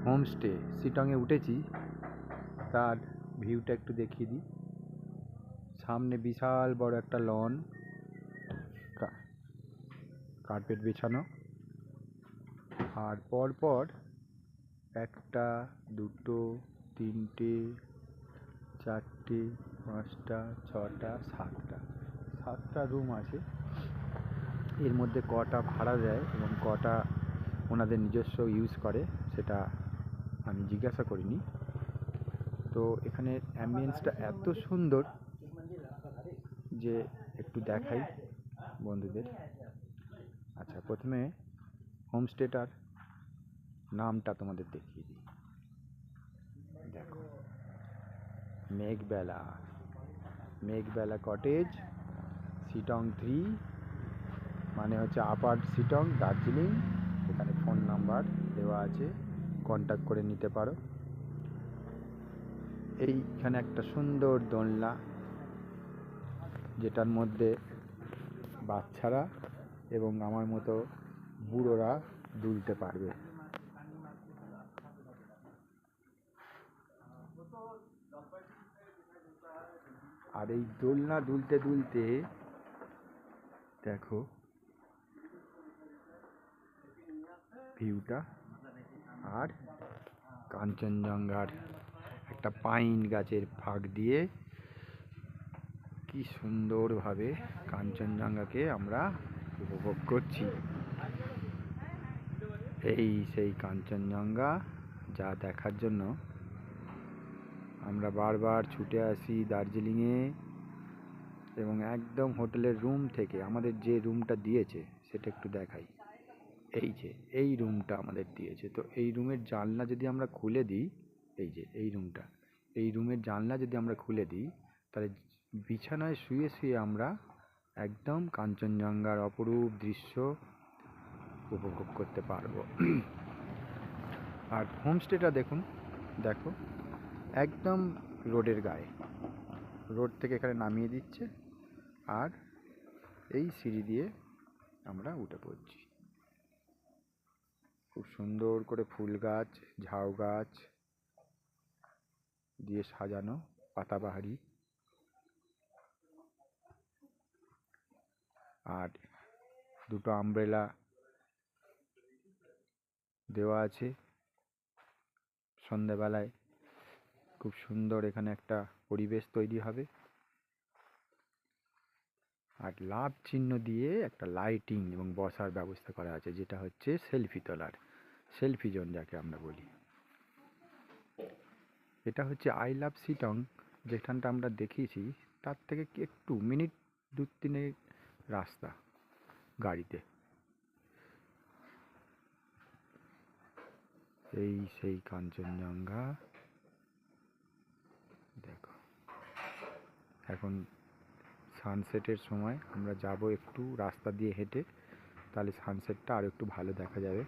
Homestay শিটংয়ে উঠেছি, তার ভিউটা একটু দেখিয়ে দিই। সামনে বিশাল বড় একটা লন, কার্পেট বিছানো, আর পরপর একটা, দুটো, তিনটে, চারটে, পাঁচটা, ছটা, সাতটা রুম আছে। এর মধ্যে কটা ভাড়া দেয় এবং কটা ওনাদের নিজস্ব ইউজ করে সেটা আমি জিজ্ঞাসা করিনি। তো এখানের অ্যাম্বিয়েন্সটা এত সুন্দর যে একটু দেখাই বন্ধুদের। আচ্ছা, প্রথমে হোমস্টেটার নামটা তোমাদের দেখিয়ে দিই। দেখো, মেঘবেলা কটেজ, শিটং 3, মানে হচ্ছে আপার শিটং, দার্জিলিং। এখানে ফোন নাম্বার দেওয়া আছে, কন্ট্যাক্ট করে নিতে পারো। এইখানে একটা সুন্দর দোলনা, যেটার মধ্যে বাচ্চারা এবং আমার মতো বুড়োরা দুলতে পারবে। আর এই দোলনা দুলতে দুলতে দেখো ভিউটা, আর কাঞ্চনজঙ্ঘার একটা পাইন গাছের ফাঁক দিয়ে কি সুন্দরভাবে কাঞ্চনজঙ্ঘাকে আমরা উপভোগ করছি। এই সেই কাঞ্চনজঙ্ঘা, যা দেখার জন্য আমরা বারবার ছুটে আসি দার্জিলিংয়ে। এবং একদম হোটেলের রুম থেকে আমাদের যে রুমটা দিয়েছে সেটা একটু দেখাই। এই যে এই রুমটা আমাদের দিয়েছে, তো এই রুমের জানলা যদি আমরা খুলে দিই, এই যে এই রুমটা, এই রুমের জানলা যদি আমরা খুলে দিই, তাহলে বিছানায় শুয়ে শুয়ে আমরা একদম কাঞ্চনজঙ্ঘার অপরূপ দৃশ্য উপভোগ করতে পারবো। আর হোমস্টেটা দেখো একদম রোডের গায়ে, রোড থেকে এখানে নামিয়ে দিচ্ছে, আর এই সিঁড়ি দিয়ে আমরা উঠে পড়ছি। খুব সুন্দর করে ফুল গাছ, ঝাউ গাছ দিয়ে সাজানো পাতাবাহারি, আর দুটো আমব্রেলা দেওয়া আছে। সন্ধ্যাবেলায় খুব সুন্দর এখানে একটা পরিবেশ তৈরি হবে। আর লাভ চিহ্ন দিয়ে একটা লাইটিং এবং বসার ব্যবস্থা করা আছে, যেটা হচ্ছে সেলফি তোলার, সেলফি জোন যাকে আমরা বলি। এটা হচ্ছে আই লাভ শিটং, যেখানটা আমরা দেখিয়েছি তার থেকে একটু মিনিট 2-3 রাস্তা গাড়িতে। এই সেই কাঞ্চনজঙ্ঘা দেখো। এখন সানসেটের সময় আমরা যাব একটু রাস্তা দিয়ে হেঁটে, তাহলে সানসেটটা আর একটু ভালো দেখা যাবে।